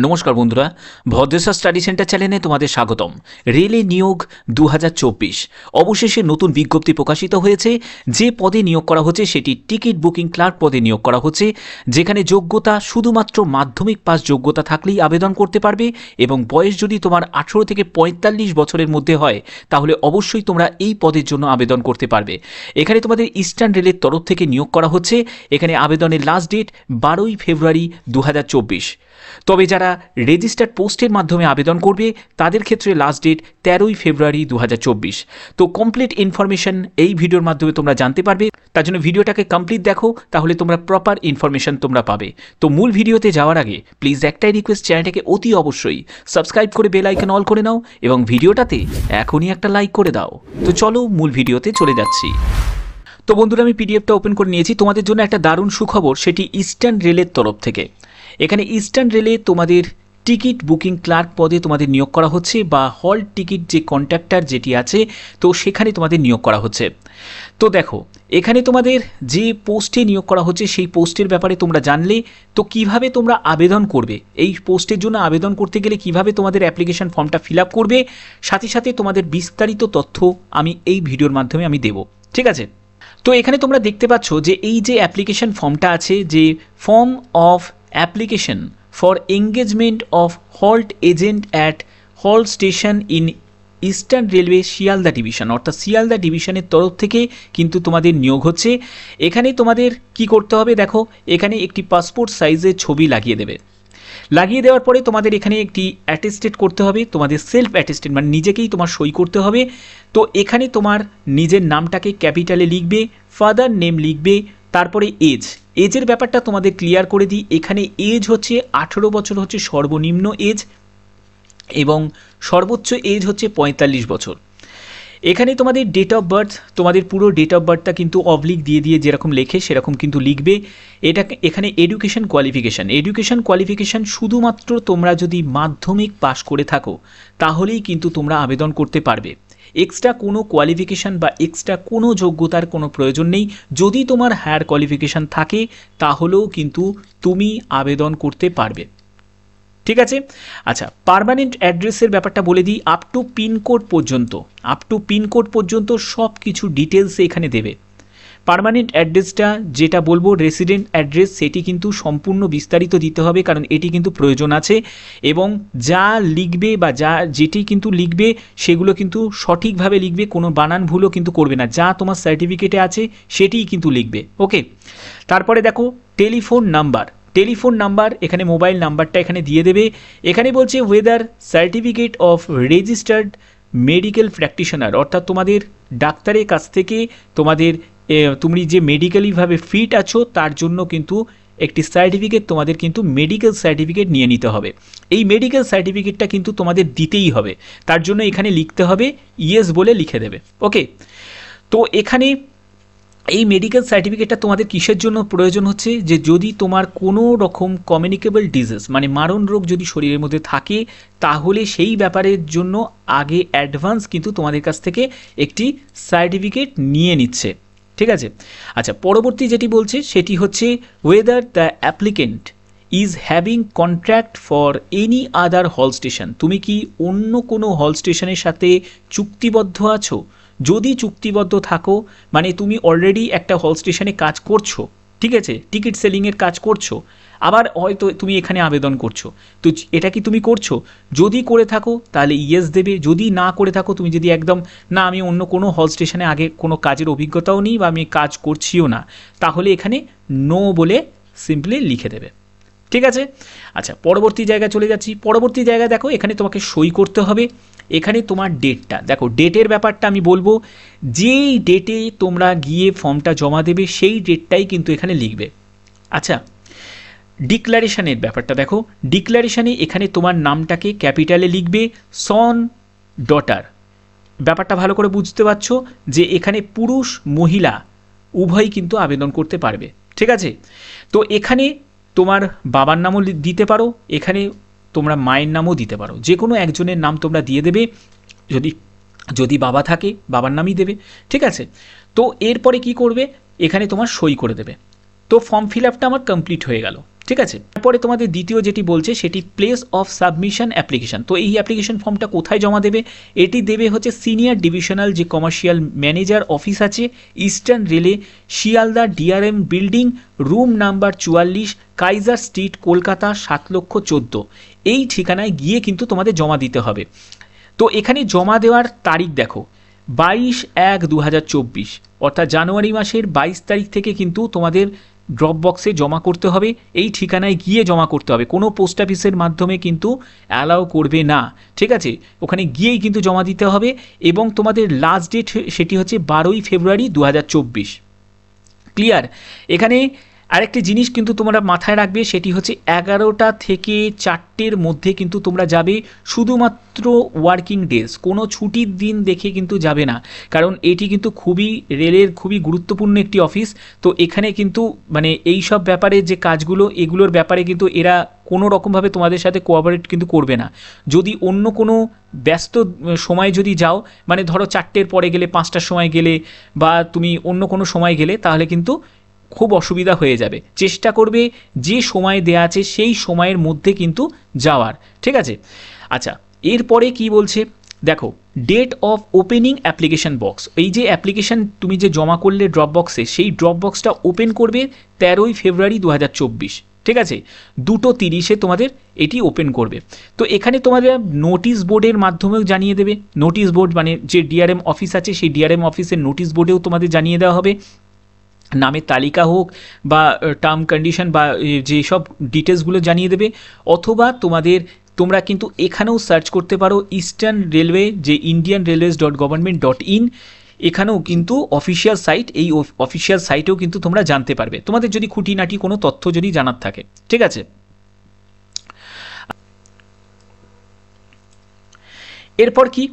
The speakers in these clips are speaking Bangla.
নমস্কার বন্ধুরা, ভদ্রেশ্বর স্টাডি সেন্টার চ্যানেলে তোমাদের স্বাগতম। রেলে নিয়োগ 2024 অবশেষে নতুন বিজ্ঞপ্তি প্রকাশিত হয়েছে। যে পদে নিয়োগ করা হচ্ছে সেটি টিকিট বুকিং ক্লার্ক পদে নিয়োগ করা হচ্ছে, যেখানে যোগ্যতা শুধুমাত্র মাধ্যমিক পাস যোগ্যতা থাকলেই আবেদন করতে পারবে এবং বয়স যদি তোমার 18 থেকে 45 বছরের মধ্যে হয় তাহলে অবশ্যই তোমরা এই পদের জন্য আবেদন করতে পারবে। এখানে তোমাদের ইস্টার্ন রেলের তরফ থেকে নিয়োগ করা হচ্ছে। এখানে আবেদনের লাস্ট ডেট 12 ফেব্রুয়ারি 2024। তবে যারা রেজিস্টার্ড পোস্টের মাধ্যমে আবেদন করবে তাদের ক্ষেত্রে লাস্ট ডেট 13 ফেব্রুয়ারি 2024। তো কমপ্লিট ইনফরমেশন এই ভিডিওর মাধ্যমে তোমরা জানতে পারবে। তার জন্য ভিডিওটাকে কমপ্লিট দেখো, তাহলে তোমরা প্রপার ইনফরমেশন তোমরা পাবে। তো মূল ভিডিওতে যাওয়ার আগে প্লিজ একটাই রিকোয়েস্ট, চ্যানেলটাকে অতি অবশ্যই সাবস্ক্রাইব করে বেল আইকন অল করে নাও এবং ভিডিওটাতে এখনই একটা লাইক করে দাও। তো চলো মূল ভিডিওতে চলে যাচ্ছি। তো বন্ধুরা, আমি পিডিএফটা ওপেন করে নিয়েছি। তোমাদের জন্য একটা দারুণ সুখবর, সেটি ইস্টার্ন রেলের তরফ থেকে। এখানে ইস্টার্ন রেলে তোমাদের টিকিট বুকিং ক্লার্ক পদে তোমাদের নিয়োগ করা হচ্ছে, বা হল টিকিট যে কন্ট্রাক্টর যেটি আছে তো সেখানে তোমাদের নিয়োগ করা হচ্ছে। তো দেখো, এখানে তোমাদের যে পোস্টে নিয়োগ করা হচ্ছে সেই পোস্টের ব্যাপারে তোমরা জানলে। তো কিভাবে তোমরা আবেদন করবে, এই পোস্টের জন্য আবেদন করতে গেলে কিভাবে তোমাদের অ্যাপ্লিকেশন ফর্মটা ফিল আপ করবে, সাথে সাথে তোমাদের বিস্তারিত তথ্য আমি এই ভিডিওর মাধ্যমে আমি দেব, ঠিক আছে? তো এখানে তোমরা দেখতে পাচ্ছ যে এই যে অ্যাপ্লিকেশন ফর্মটা আছে, যে form of application for engagement of halt agent at halt station in eastern railway Sealdah division, অর্থাৎ শিয়ালদা ডিভিশনের তরফ থেকে কিন্তু তোমাদের নিয়োগ হচ্ছে। এখানে তোমাদের কি করতে হবে দেখো, এখানে একটি পাসপোর্ট সাইজের ছবি লাগিয়ে দেবে। লাগিয়ে দেওয়ার পরে তোমাদের এখানে একটি অ্যাটেস্টেড করতে হবে, তোমাদের সেলফ অ্যাটেস্টেড, মানে নিজেকেই তোমার সই করতে হবে। তো এখানে তোমার নিজের নামটাকে ক্যাপিটালে লিখবে, ফাদার নেম লিখবে, তারপরে এজের ব্যাপারটা তোমাদের ক্লিয়ার করে দিই। এখানে এজ হচ্ছে 18 বছর হচ্ছে সর্বনিম্ন এজ, এবং সর্বোচ্চ এজ হচ্ছে 45 বছর। এখানে তোমাদের ডেট অফ বার্থ, তোমাদের পুরো ডেট অফ বার্থটা কিন্তু অবলিক দিয়ে দিয়ে যেরকম লেখে সেরকম কিন্তু লিখবে। এখানে এডুকেশন কোয়ালিফিকেশান শুধুমাত্র তোমরা যদি মাধ্যমিক পাশ করে থাকো তাহলেই কিন্তু তোমরা আবেদন করতে পারবে। এক্সট্রা কোনো কোয়ালিফিকেশান বা এক্সট্রা কোনো যোগ্যতার কোনো প্রয়োজন নেই। যদি তোমার হায়ার কোয়ালিফিকেশান থাকে তাহলেও কিন্তু তুমি আবেদন করতে পারবে, ঠিক আছে? আচ্ছা, পার্মানেন্ট অ্যাড্রেসের ব্যাপারটা বলে দিই। আপ টু পিনকোড পর্যন্ত সব কিছু ডিটেলস এখানে দেবে। পার্মানেন্ট অ্যাড্রেসটা যেটা বলবো রেসিডেন্ট অ্যাড্রেস, সেটি কিন্তু সম্পূর্ণ বিস্তারিত দিতে হবে, কারণ এটি কিন্তু প্রয়োজন আছে। এবং যা লিখবে বা যেটি কিন্তু লিখবে সেগুলো কিন্তু সঠিকভাবে লিখবে, কোনো বানান ভুলও কিন্তু করবে না। যা তোমার সার্টিফিকেটে আছে সেটিই কিন্তু লিখবে, ওকে? তারপরে দেখো টেলিফোন নাম্বার, এখানে মোবাইল নাম্বারটা এখানে দিয়ে দেবে। এখানে বলছে weather certificate of registered medical practitioner, অর্থাৎ তোমাদের ডাক্তারের কাছ থেকে তুমি যে মেডিকেলিভাবে ফিট আছো তার জন্য কিন্তু একটি সার্টিফিকেট তোমাদের কিন্তু মেডিকেল সার্টিফিকেট নিয়ে নিতে হবে। এই মেডিকেল সার্টিফিকেটটা কিন্তু তোমাদের দিতেই হবে, তার জন্য এখানে লিখতে হবে ইয়েস বলে লিখে দেবে, ওকে? তো এখানে এই মেডিকেল সার্টিফিকেটটা তোমাদের কিসের জন্য প্রয়োজন হচ্ছে, যে যদি তোমার কোনো রকম কমিউনিকেবল ডিজিজ মানে মারণ রোগ যদি শরীরের মধ্যে থাকে তাহলে সেই ব্যাপারের জন্য আগে অ্যাডভান্স কিন্তু তোমাদের কাছ থেকে একটি সার্টিফিকেট নিয়ে নিচ্ছে, ঠিক আছে? আচ্ছা, পরবর্তী যেটি বলছে সেটি হচ্ছে whether the applicant is having contract for any other হল স্টেশন, তুমি কি অন্য কোনো হল স্টেশনের সাথে চুক্তিবদ্ধ আছো? যদি চুক্তিবদ্ধ থাকো মানে তুমি অলরেডি একটা হল স্টেশনে কাজ করছো, ঠিক আছে, টিকিট সেলিংয়ের কাজ করছো, আবার হয়তো তুমি এখানে আবেদন করছো, তো এটা কি তুমি করছো? যদি করে থাকো তাহলে ইয়েস দেবে। যদি না করে থাকো, তুমি যদি একদম না আমি অন্য কোনো হল স্টেশনে আগে কোনো কাজের অভিজ্ঞতাও নেই বা আমি কাজ করছিও না, তাহলে এখানে নো বলে সিম্পলি লিখে দেবে, ঠিক আছে? আচ্ছা, পরবর্তী জায়গায় চলে যাচ্ছি। পরবর্তী জায়গায় দেখো, এখানে তোমাকে সই করতে হবে। এখানে তোমার ডেটটা দেখো, ডেটের ব্যাপারটা আমি বলবো, যেই ডেটে তোমরা গিয়ে ফর্মটা জমা দেবে সেই ডেটটাই কিন্তু এখানে লিখবে। আচ্ছা, ডিক্লারেশনের ব্যাপারটা দেখো, ডিক্লারেশনে এখানে তোমার নামটাকে ক্যাপিটালে লিখবে, সন ডটার। ব্যাপারটা ভালো করে বুঝতে পারছো যে এখানে পুরুষ মহিলা উভয়ই কিন্তু আবেদন করতে পারবে, ঠিক আছে? তো এখানে তোমার বাবার নামও দিতে পারো, এখানে তোমরা মায়ের নামও দিতে পারো, যে কোনো একজনের নাম তোমরা দিয়ে দেবে। যদি বাবা থাকে বাবার নামই দেবে, ঠিক আছে? তো এরপরে কি করবে, এখানে তোমার সই করে দেবে। তো ফর্ম ফিল আপটা আমার কমপ্লিট হয়ে গেল। ঠিক আছে। তারপরে তোমাদের দ্বিতীয় যেটি বলছে সেটি প্লেস অফ সাবমিশন অ্যাপ্লিকেশন। তো এই অ্যাপ্লিকেশন ফর্মটা কোথায় জমা দেবে? এটি দেবে হচ্ছে সিনিয়র ডিভিশনাল যে কমার্শিয়াল ম্যানেজার অফিস আছে, ইস্টার্ন রেলে, Sealdah DRM building, room number 44, Kaiser street, Kolkata 7,14,000। এই ঠিকানায় গিয়ে কিন্তু তোমাদের জমা দিতে হবে। তো এখানে জমা দেওয়ার তারিখ দেখো 22/1/2024, অর্থাৎ জানুয়ারি মাসের 22 তারিখ থেকে কিন্তু তোমাদের ড্রপ বক্সে জমা করতে হবে। এই ঠিকানায় গিয়ে জমা করতে হবে, কোনো পোস্ট অফিসের মাধ্যমে কিন্তু অ্যালাউ করবে না। ঠিক আছে, ওখানে গিয়েই কিন্তু জমা দিতে হবে। এবং তোমাদের লাস্ট ডেট সেটি হচ্ছে 12ই ফেব্রুয়ারি 2024। ক্লিয়ার? এখানে আরেকটি জিনিস কিন্তু তোমরা মাথায় রাখবে, সেটি হচ্ছে 11টা থেকে 4টের মধ্যে কিন্তু তোমরা যাবে, শুধুমাত্র ওয়ার্কিং ডেজ, কোনো ছুটির দিন দেখে কিন্তু যাবে না, কারণ এটি কিন্তু রেলের খুবই গুরুত্বপূর্ণ একটি অফিস। তো এখানে কিন্তু মানে এই সব ব্যাপারে যে কাজগুলো, এগুলোর ব্যাপারে কিন্তু এরা কোনো রকমভাবে তোমাদের সাথে কোঅপারেট কিন্তু করবে না। যদি অন্য কোনো ব্যস্ত সময় যদি যাও, মানে ধরো 4টের পরে গেলে, 5টার সময় গেলে, বা তুমি অন্য কোনো সময় গেলে, তাহলে কিন্তু খুব অসুবিধা হয়ে যাবে। চেষ্টা করবে যে সময় দেয়া আছে সেই সময়ের মধ্যে কিন্তু যাওয়ার। ঠিক আছে, আচ্ছা এরপরে কি বলছে দেখো, date of opening application box. এই যে অ্যাপ্লিকেশন তুমি যে জমা করলে ড্রপ বক্সে, সেই ড্রপ বক্সটা ওপেন করবে 13ই ফেব্রুয়ারি 2024। ঠিক আছে, 2:30-এ তোমাদের এটি ওপেন করবে। তো এখানে তোমাদের নোটিশ বোর্ডের মাধ্যমেও জানিয়ে দেবে। নোটিশ বোর্ড মানে যে ডিআরএম অফিস আছে, সেই ডিআরএম অফিসের নোটিশ বোর্ডেও তোমাদের জানিয়ে দেওয়া হবে, নামের তালিকা হোক বা টার্ম কন্ডিশন বা যেসব ডিটেলসগুলো জানিয়ে দেবে। অথবা তোমরা কিন্তু এখানেও সার্চ করতে পারো ইস্টার্ন রেলওয়ে, যে indianrailways.government.in, এখানেও কিন্তু অফিসিয়াল সাইট, এই অফিসিয়াল সাইটেও কিন্তু তোমরা জানতে পারবে, তোমাদের যদি খুঁটিনাটি কোনো তথ্য যদি জানার থাকে। ঠিক আছে, এরপর কি,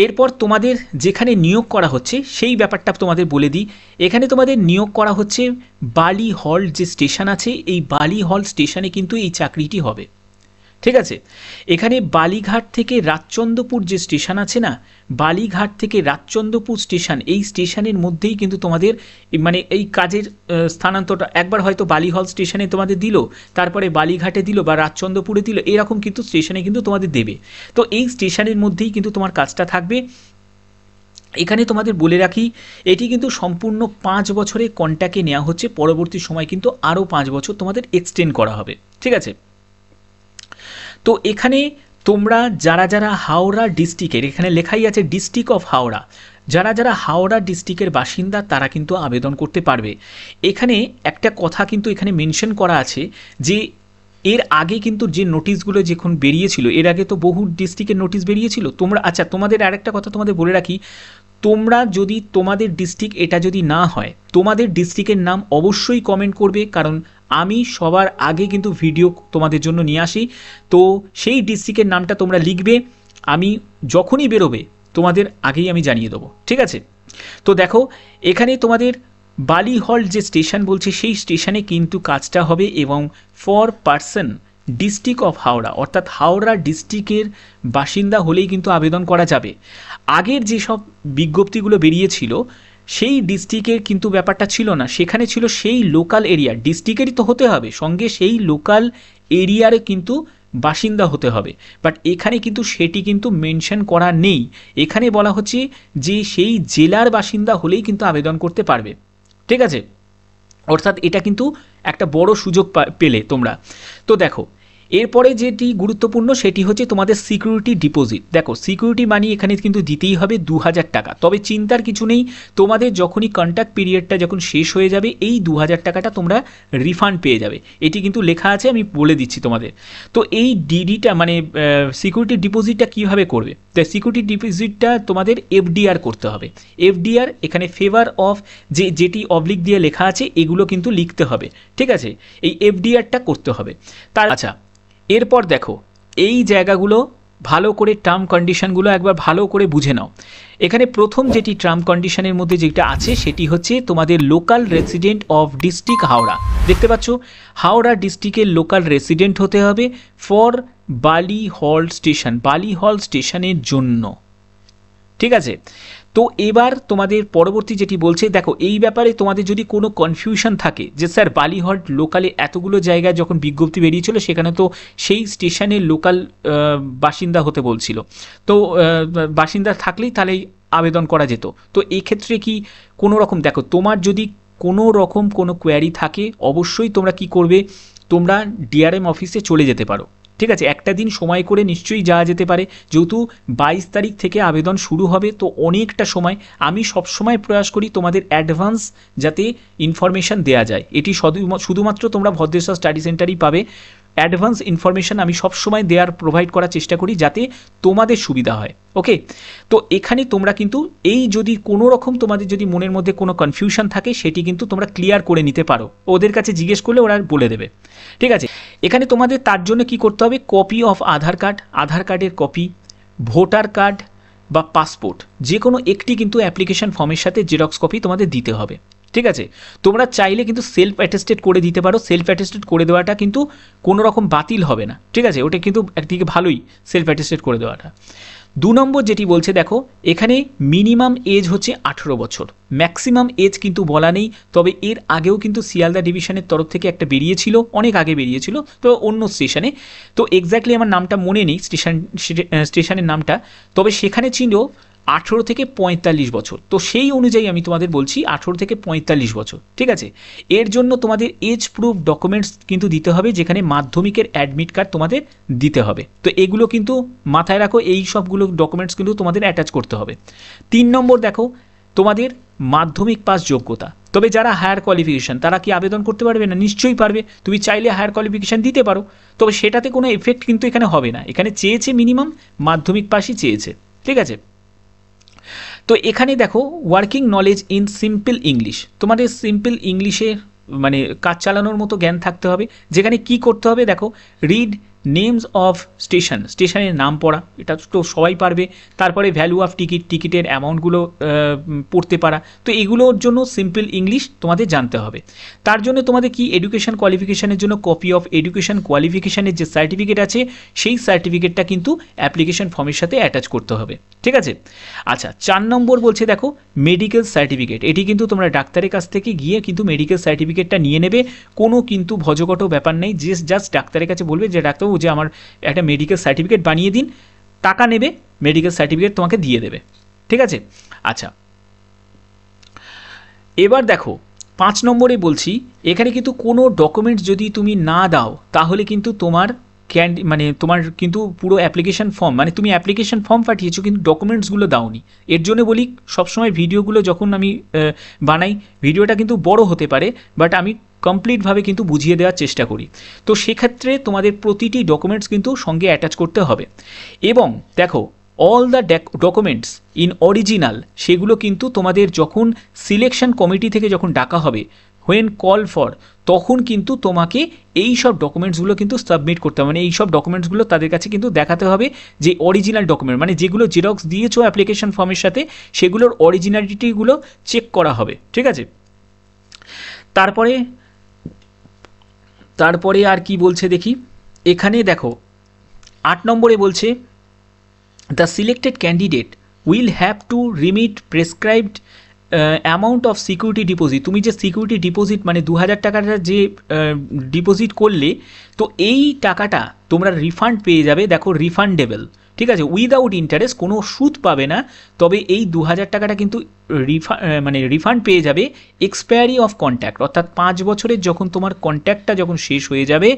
এরপর তোমাদের যেখানে নিয়োগ করা হচ্ছে সেই ব্যাপারটা তোমাদের বলে দিই। এখানে তোমাদের নিয়োগ করা হচ্ছে বালি হল যে স্টেশন আছে, এই বালি হল স্টেশনে কিন্তু এই চাকরিটি হবে। ঠিক আছে, এখানে বালিঘাট থেকে রাজচন্দ্রপুর যে স্টেশন আছে না, বালিঘাট থেকে রাজচন্দ্রপুর স্টেশন, এই স্টেশনের মধ্যেই কিন্তু তোমাদের মানে এই কাজের স্থানান্তরটা একবার হয়তো বালি হল স্টেশনে তোমাদের দিল, তারপরে বালিঘাটে দিল বা রাজচন্দ্রপুরে দিল, এরকম কিন্তু স্টেশনে কিন্তু তোমাদের দেবে। তো এই স্টেশনের মধ্যেই কিন্তু তোমার কাজটা থাকবে। এখানে তোমাদের বলে রাখি, এটি কিন্তু সম্পূর্ণ 5 বছরের কন্ট্যাক্টে নেওয়া হচ্ছে, পরবর্তী সময় কিন্তু আরও 5 বছর তোমাদের এক্সটেন্ড করা হবে। ঠিক আছে, তো এখানে তোমরা যারা হাওড়া ডিস্ট্রিক্টের, এখানে লেখাই আছে ডিস্ট্রিক্ট অফ হাওড়া, যারা হাওড়া ডিস্ট্রিক্টের বাসিন্দা তারা কিন্তু আবেদন করতে পারবে। এখানে একটা কথা কিন্তু এখানে মেনশন করা আছে যে এর আগে কিন্তু যে নোটিশগুলো যখন বেরিয়েছিল, এর আগে তো বহু ডিস্ট্রিক্টের নোটিশ বেরিয়েছিল। তোমাদের আরেকটা কথা তোমাদের বলে রাখি, তোমরা যদি তোমাদের ডিস্ট্রিক্ট এটা যদি না হয়, তোমাদের ডিস্ট্রিক্টের নাম অবশ্যই কমেন্ট করবে, কারণ আমি সবার আগে কিন্তু ভিডিও তোমাদের জন্য নিয়ে আসি। তো সেই ডিস্ট্রিক্টের নামটা তোমরা লিখবে, আমি যখনই বেরোবে তোমাদের আগেই আমি জানিয়ে দেবো। ঠিক আছে, তো দেখো এখানে তোমাদের বালি হল যে স্টেশন বলছে, সেই স্টেশনে কিন্তু কাজটা হবে, এবং for person district of Howrah, অর্থাৎ হাওড়া ডিস্ট্রিক্টের বাসিন্দা হলেই কিন্তু আবেদন করা যাবে। আগের যেসব বিজ্ঞপ্তিগুলো বেরিয়েছিল সেই ডিস্ট্রিক্টের কিন্তু ব্যাপারটা ছিল না, সেখানে ছিল সেই লোকাল এরিয়া, ডিস্ট্রিক্টেরই তো হতে হবে, সঙ্গে সেই লোকাল এরিয়ারে কিন্তু বাসিন্দা হতে হবে। বাট এখানে কিন্তু সেটি কিন্তু মেনশন করা নেই, এখানে বলা হচ্ছে যে সেই জেলার বাসিন্দা হলেই কিন্তু আবেদন করতে পারবে। ঠিক আছে, অর্থাৎ এটা কিন্তু একটা বড় সুযোগ পেলে তোমরা। তো দেখো এরপরে যেটি গুরুত্বপূর্ণ সেটি হচ্ছে তোমাদের সিকিউরিটি ডিপোজিট। দেখো সিকিউরিটি মানি এখানে কিন্তু দিতেই হবে 2000 টাকা। তবে চিন্তার কিছু নেই, তোমাদের যখনই কন্ট্যাক্ট পিরিয়ডটা যখন শেষ হয়ে যাবে, এই 2000 টাকাটা তোমরা রিফান্ড পেয়ে যাবে, এটি কিন্তু লেখা আছে, আমি বলে দিচ্ছি তোমাদের। তো এই ডিডিটা মানে সিকিউরিটি ডিপোজিটটা কীভাবে করবে? তো সিকিউরিটি ডিপোজিটটা তোমাদের এফডিআর করতে হবে। এফডিআর এখানে ফেভার অফ যেটি অবলিক দিয়ে লেখা আছে এগুলো কিন্তু লিখতে হবে। ঠিক আছে, এই এফডিআরটা করতে হবে। আচ্ছা এরপর দেখো এই জায়গাগুলো ভালো করে টার্ম কন্ডিশনগুলো একবার ভালো করে বুঝে নাও। এখানে প্রথম যেটি টার্ম কন্ডিশনের মধ্যে যেটা আছে সেটি হচ্ছে তোমাদের local resident of district Howrah. দেখতে পাচ্ছ, হাওড়া ডিস্ট্রিক্টের লোকাল রেসিডেন্ট হতে হবে ফর বালি হল স্টেশন, বালি হল স্টেশনের জন্য। ঠিক আছে, তো এবার তোমাদের পরবর্তী যেটি বলছে, দেখো এই ব্যাপারে তোমাদের যদি কোনো কনফিউশন থাকে যে স্যার বালিহট লোকালে এতগুলো জায়গায় যখন বিজ্ঞপ্তি বেরিয়েছিল সেখানে তো সেই স্টেশনের লোকাল বাসিন্দা হতে বলছিল, তো বাসিন্দা থাকলেই তাহলেই আবেদন করা যেত। তো এই ক্ষেত্রে কি কোনো রকম, দেখো তোমার যদি কোনো রকম কোনো কোয়ারি থাকে অবশ্যই তোমরা কি করবে, তোমরা ডিআরএম অফিসে চলে যেতে পারো, ঠিক আছে। একটা দিন সময় করে নিশ্চয়ই যাওয়া যেতে পারে, যেহেতু 22 তারিখ থেকে আবেদন শুরু হবে, তো অনেকটা সময়। আমি সবসময় প্রয়াস করি তোমাদের অ্যাডভান্স যাতে ইনফরমেশান দেওয়া যায়, এটি শুধুমাত্র তোমরা ভদ্রেশ্বর স্টাডি সেন্টারেই পাবে। অ্যাডভান্স ইনফরমেশান আমি সবসময় প্রোভাইড করার চেষ্টা করি যাতে তোমাদের সুবিধা হয়। ওকে, তো এখানে তোমরা কিন্তু এই যদি কোনো রকম তোমাদের যদি মনের মধ্যে কোনো কনফিউশন থাকে সেটি কিন্তু তোমরা ক্লিয়ার করে নিতে পারো, ওদের কাছে জিজ্ঞেস করলে ওরা বলে দেবে, ঠিক আছে। এখানে তোমাদের তার জন্য কি করতে হবে, কপি অফ আধার কার্ড, আধার কার্ডের কপি, ভোটার কার্ড বা পাসপোর্ট, যে কোনো একটি কিন্তু অ্যাপ্লিকেশন ফর্মের সাথে জেরক্স কপি তোমাদের দিতে হবে, ঠিক আছে। তোমরা চাইলে কিন্তু সেলফ অ্যাটেস্টেড করে দিতে পারো, সেলফ অ্যাটেস্টেড করে দেওয়াটা কিন্তু কোনো রকম বাতিল হবে না, ঠিক আছে, ওটা কিন্তু একদিকে ভালোই সেলফ অ্যাটেস্টেড করে দেওয়াটা। 2 নম্বর যেটি বলছে, দেখো এখানে মিনিমাম এজ হচ্ছে 18 বছর, ম্যাক্সিমাম এজ কিন্তু বলা নেই, তবে এর আগেও কিন্তু শিয়ালদা ডিভিশনের তরফ থেকে একটা বেরিয়েছিল, অনেক আগে বেরিয়েছিল, তো অন্য স্টেশনে, তো এক্স্যাক্টলি আমার নামটা মনে নেই স্টেশনের নামটা, তবে সেখানে ছিল 18 থেকে 45 বছর, তো সেই অনুযায়ী আমি তোমাদের বলছি 18 থেকে 45 বছর, ঠিক আছে। এর জন্য তোমাদের এজ প্রুফ ডকুমেন্টস কিন্তু দিতে হবে, যেখানে মাধ্যমিকের অ্যাডমিট কার্ড তোমাদের দিতে হবে, তো এগুলো কিন্তু মাথায় রাখো, এই সবগুলো ডকুমেন্টস কিন্তু তোমাদের অ্যাটাচ করতে হবে। 3 নম্বর দেখো তোমাদের মাধ্যমিক পাস যোগ্যতা, তবে যারা হায়ার কোয়ালিফিকেশান তারা কি আবেদন করতে পারবে না, নিশ্চয়ই পারবে, তুমি চাইলে হায়ার কোয়ালিফিকেশান দিতে পারো, তবে সেটাতে কোনো এফেক্ট কিন্তু এখানে হবে না, এখানে চেয়েছে মিনিমাম মাধ্যমিক পাসই চেয়েছে, ঠিক আছে। তো এখানে দেখো working knowledge in simple English, তোমাদের সিম্পল ইংলিশে মানে কাজ চালানোর মতো জ্ঞান থাকতে হবে, যেখানে কি করতে হবে দেখো, রিড নেমস অফ স্টেশন, স্টেশনের নাম পড়া, এটা তো সবাই পারবে, তারপরে ভ্যালু অফ টিকিট, টিকিটের অ্যামাউন্টগুলো পড়তে পারা, তো এগুলোর জন্য সিম্পল ইংলিশ তোমাদের জানতে হবে। তার জন্য তোমাদের কি এডুকেশন কোয়ালিফিকেশানের জন্য কপি অফ এডুকেশন কোয়ালিফিকেশানের যে সার্টিফিকেট আছে সেই সার্টিফিকেটটা কিন্তু অ্যাপ্লিকেশন ফর্মের সাথে অ্যাটাচ করতে হবে, ঠিক আছে। আচ্ছা 4 নম্বর বলছে দেখো মেডিকেল সার্টিফিকেট, এটি কিন্তু তোমরা ডাক্তারের কাছ থেকে গিয়ে কিন্তু মেডিকেল সার্টিফিকেটটা নিয়ে নেবে, কোনো কিন্তু ভজঘট ব্যাপার নেই, জাস্ট ডাক্তারের কাছে বলবে যে ডাক্তারবাবু যে আমার একটা মেডিকেল সার্টিফিকেট বানিয়ে দিন, টাকা নেবে, মেডিকেল সার্টিফিকেট তোমাকে দিয়ে দেবে, ঠিক আছে। আচ্ছা এবার দেখো 5 নম্বরে বলছি, এখানে কিন্তু কোনো ডকুমেন্টস যদি তুমি না দাও তাহলে কিন্তু তোমার মানে তোমার কিন্তু পুরো অ্যাপ্লিকেশন ফর্ম, মানে তুমি অ্যাপ্লিকেশন ফর্ম পাঠিয়েছো কিন্তু ডকুমেন্টসগুলো দাওনি, এর জন্য বলি সবসময় ভিডিওগুলো যখন আমি বানাই ভিডিওটা কিন্তু বড় হতে পারে, বাট আমি কমপ্লিটভাবে কিন্তু বুঝিয়ে দেওয়ার চেষ্টা করি, তো সেক্ষেত্রে তোমাদের প্রতিটি ডকুমেন্টস কিন্তু সঙ্গে অ্যাটাচ করতে হবে। এবং দেখো all the documents in original, সেগুলো কিন্তু তোমাদের যখন সিলেকশন কমিটি থেকে যখন ডাকা হবে, হোয়েন কল ফর, তখন কিন্তু তোমাকে এই সব ডকুমেন্টসগুলো কিন্তু সাবমিট করতে হবে, মানে এই সব ডকুমেন্টসগুলো তাদের কাছে কিন্তু দেখাতে হবে যে অরিজিনাল ডকুমেন্ট, মানে যেগুলো জেরক্স দিয়েছো অ্যাপ্লিকেশন ফর্মের সাথে সেগুলোর অরিজিনালিটিগুলো চেক করা হবে, ঠিক আছে। তারপরে আর কি বলছে দেখি, এখানে দেখো 8 নম্বরে বলছে the selected candidate will have to remit prescribed amount of security deposit, তুমি যে সিকিউরিটি ডিপোজিট মানে 2000 টাকাটা যে ডিপোজিট করলে, তো এই টাকাটা তোমরা রিফান্ড পেয়ে যাবে, দেখো রিফান্ডেবল, ঠিক আছে, উইদাউট ইন্টারেস্ট, কোনো সুদ পাবে না, তবে এই 2000 টাকাটা কিন্তু রিফান্ড পেয়ে যাবে এক্সপায়ারি অফ কন্ট্যাক্ট, অর্থাৎ 5 বছরের যখন তোমার কন্ট্যাক্টটা যখন শেষ হয়ে যাবে,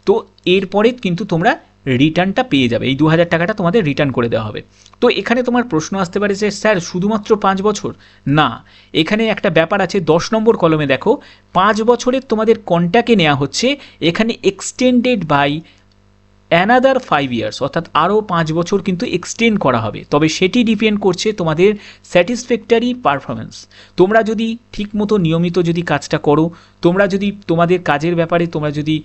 তো এরপরে কিন্তু তোমরা রিটার্নটা পেয়ে যাবে, এই 2000 টাকাটা তোমাদের রিটার্ন করে দেওয়া হবে। তো এখানে তোমার প্রশ্ন আসতে পারে যে স্যার শুধুমাত্র 5 বছর, না, এখানে একটা ব্যাপার আছে, 10 নম্বর কলমে দেখো 5 বছরের তোমাদের কন্ট্যাক্টে নেওয়া হচ্ছে, এখানে এক্সটেন্ডেড বাই অ্যানাদার 5 ইয়ার্স, অর্থাৎ আরও 5 বছর কিন্তু এক্সটেন্ড করা হবে, তবে সেটি ডিপেন্ড করছে তোমাদের স্যাটিসফ্যাক্টরি পারফরমেন্স, তোমরা যদি ঠিকমতো নিয়মিত যদি কাজটা করো, তোমরা যদি তোমাদের কাজের ব্যাপারে তোমরা যদি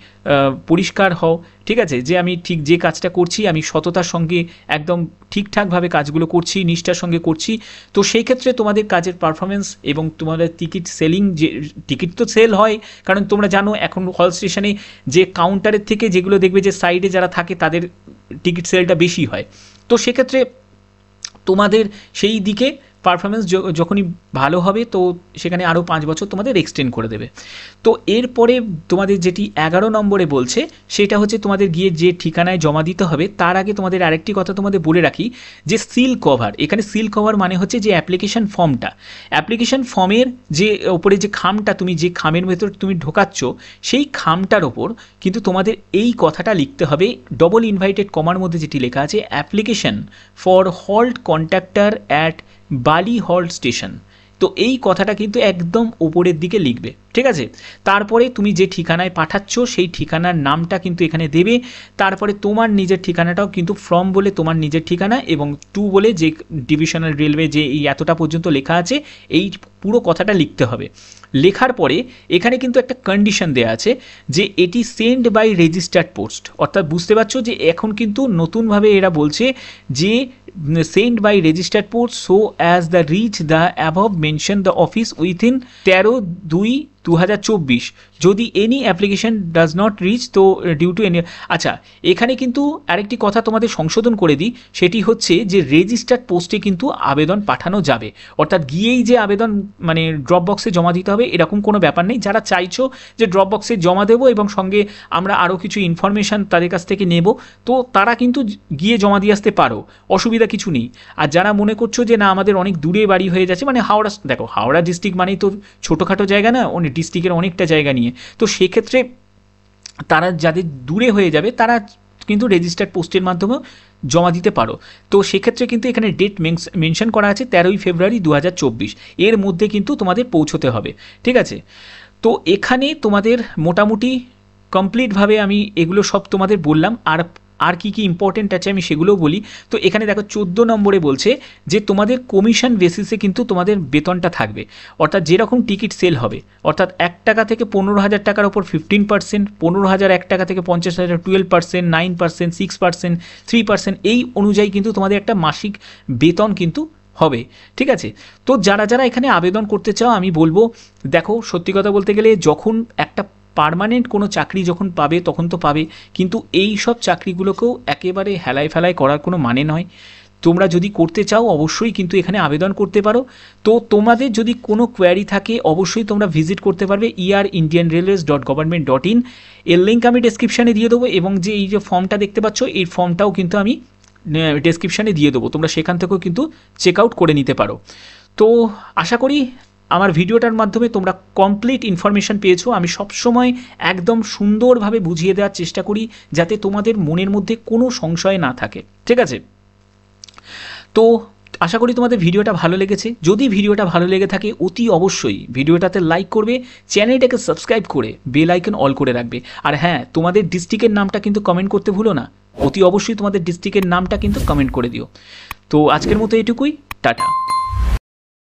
পরিষ্কার হও, ঠিক আছে, যে আমি ঠিক যে কাজটা করছি আমি সততার সঙ্গে একদম ঠিকঠাকভাবে কাজগুলো করছি, নিষ্ঠার সঙ্গে করছি, তো সেই ক্ষেত্রে তোমাদের কাজের পারফরমেন্স এবং তোমাদের টিকিট সেলিং, যে টিকিট তো সেল হয়, কারণ তোমরা জানো এখন হল স্টেশনে যে কাউন্টারের থেকে যেগুলো দেখবে যে সাইডে যারা থাকে তাদের টিকিট সেলটা বেশি হয়, তো সেক্ষেত্রে তোমাদের সেই দিকে পারফরমেন্স যখনই ভালো হবে তো সেখানে আরও 5 বছর তোমাদের এক্সটেন্ড করে দেবে। তো এরপরে তোমাদের যেটি 11 নম্বরে বলছে সেটা হচ্ছে তোমাদের গিয়ে যে ঠিকানায় জমা দিতে হবে তার আগে তোমাদের আরেকটি কথা তোমাদের বলে রাখি যে সিল কভার, এখানে সিল কভার মানে হচ্ছে যে অ্যাপ্লিকেশন ফর্মটা, অ্যাপ্লিকেশন ফর্মের যে ওপরে যে খামটা তুমি যে খামের ভেতর তুমি ঢোকাচ্ছ সেই খামটার ওপর কিন্তু তোমাদের এই কথাটা লিখতে হবে, ডবল ইনভাইটেড কমার মধ্যে যেটি লেখা আছে application for halt contractor at বালি হল্ট স্টেশন। তো এই কথাটা কিন্তু একদম ওপরের দিকে লিখবে, ঠিক আছে। তারপরে তুমি যে ঠিকানায় পাঠাচ্ছ সেই ঠিকানার নামটা কিন্তু এখানে দেবে, তারপরে তোমার নিজের ঠিকানাটাও কিন্তু ফ্রম বলে তোমার নিজের ঠিকানা এবং টু বলে যে ডিভিশনাল রেলওয়ে যে এই এতটা পর্যন্ত লেখা আছে এই পুরো কথাটা লিখতে হবে। লেখার পরে এখানে কিন্তু একটা কন্ডিশন দেওয়া আছে যে এটি সেন্ড বাই রেজিস্টার্ড পোস্ট, অর্থাৎ বুঝতে পারছো যে এখন কিন্তু নতুনভাবে এরা বলছে যে send by registered post so as the reach the above mention the office within 13/2/2024, যদি any application does not reach to due to any. আচ্ছা, এখানে কিন্তু আরেকটি কথা তোমাদের সংশোধন করে দিই, সেটি হচ্ছে যে রেজিস্টার্ড পোস্টে কিন্তু আবেদন পাঠানো যাবে, অর্থাৎ গিয়েই যে আবেদন মানে ড্রপ বক্সে জমা দিতে হবে এরকম কোনো ব্যাপার নেই। যারা চাইছো যে ড্রপ বক্সে জমা দেবো এবং সঙ্গে আমরা আরও কিছু ইনফরমেশান তাদের কাছ থেকে নেব, তো তারা কিন্তু গিয়ে জমা দিয়ে আসতে পারো, অসুবিধা কিছু নেই। আর যারা মনে করছো যে না আমাদের অনেক দূরে বাড়ি হয়ে যাচ্ছে, মানে হাওড়া, দেখো হাওড়া ডিস্ট্রিক্ট মানেই তো ছোটোখাটো জায়গা না, অনেক ডিস্ট্রিক্টের অনেকটা জায়গা নিয়ে, তো সেক্ষেত্রে তারা যাদের দূরে হয়ে যাবে তারা কিন্তু রেজিস্টার্ড পোস্টের মাধ্যমেও জমা দিতে পারো। তো সেক্ষেত্রে কিন্তু এখানে ডেট মেনশন করা আছে 13 ফেব্রুয়ারি 2024, এর মধ্যে কিন্তু তোমাদের পৌঁছতে হবে, ঠিক আছে। তো এখানে তোমাদের মোটামুটি কমপ্লিটভাবে আমি এগুলো সব তোমাদের বললাম, আর কি কি ইম্পর্টেন্ট আছে আমি সেগুলোও বলি। তো এখানে দেখো 14 নম্বরে বলছে যে তোমাদের কমিশন বেসিসে কিন্তু তোমাদের বেতনটা থাকবে, অর্থাৎ যেরকম টিকিট সেল হবে, অর্থাৎ 1 টাকা থেকে 15,000 টাকার ওপর 15%, 15,000 1 টাকা থেকে 50,000 12%, 9%, 6%, 3%, এই অনুযায়ী কিন্তু তোমাদের একটা মাসিক বেতন কিন্তু হবে, ঠিক আছে। তো যারা যারা এখানে আবেদন করতে চাও আমি বলবো, দেখো সত্যি কথা বলতে গেলে যখন একটা পার্মানেন্ট কোনো চাকরি যখন পাবে তখন তো পাবে, কিন্তু এই সব চাকরিগুলোকেও একেবারে হেলায় ফেলায় করার কোনো মানে নয়। তোমরা যদি করতে চাও অবশ্যই কিন্তু এখানে আবেদন করতে পারো। তো তোমাদের যদি কোনো কোয়ারি থাকে অবশ্যই তোমরা ভিজিট করতে পারবে erianrailways.government.in, এর লিঙ্ক আমি ডেসক্রিপশানে দিয়ে দেবো, এবং যে এই যে ফর্মটা দেখতে পাচ্ছ এই ফর্মটাও কিন্তু আমি ডেসক্রিপশানে দিয়ে দেবো, তোমরা সেখান থেকেও কিন্তু চেক আউট করে নিতে পারো। তো আশা করি আমার ভিডিওটার মাধ্যমে তোমরা কমপ্লিট ইনফরমেশান পেয়েছো। আমি সবসময় একদম সুন্দরভাবে বুঝিয়ে দেওয়ার চেষ্টা করি যাতে তোমাদের মনের মধ্যে কোনো সংশয় না থাকে, ঠিক আছে। তো আশা করি তোমাদের ভিডিওটা ভালো লেগেছে। যদি ভিডিওটা ভালো লেগে থাকে অতি অবশ্যই ভিডিওটাতে লাইক করবে, চ্যানেলটাকে সাবস্ক্রাইব করে বেল আইকন অল করে রাখবে। আর হ্যাঁ, তোমাদের ডিস্ট্রিক্টের নামটা কিন্তু কমেন্ট করতে ভুলো না, অতি অবশ্যই তোমাদের ডিস্ট্রিক্টের নামটা কিন্তু কমেন্ট করে দিও। তো আজকের মতো এটুকুই, টাটা।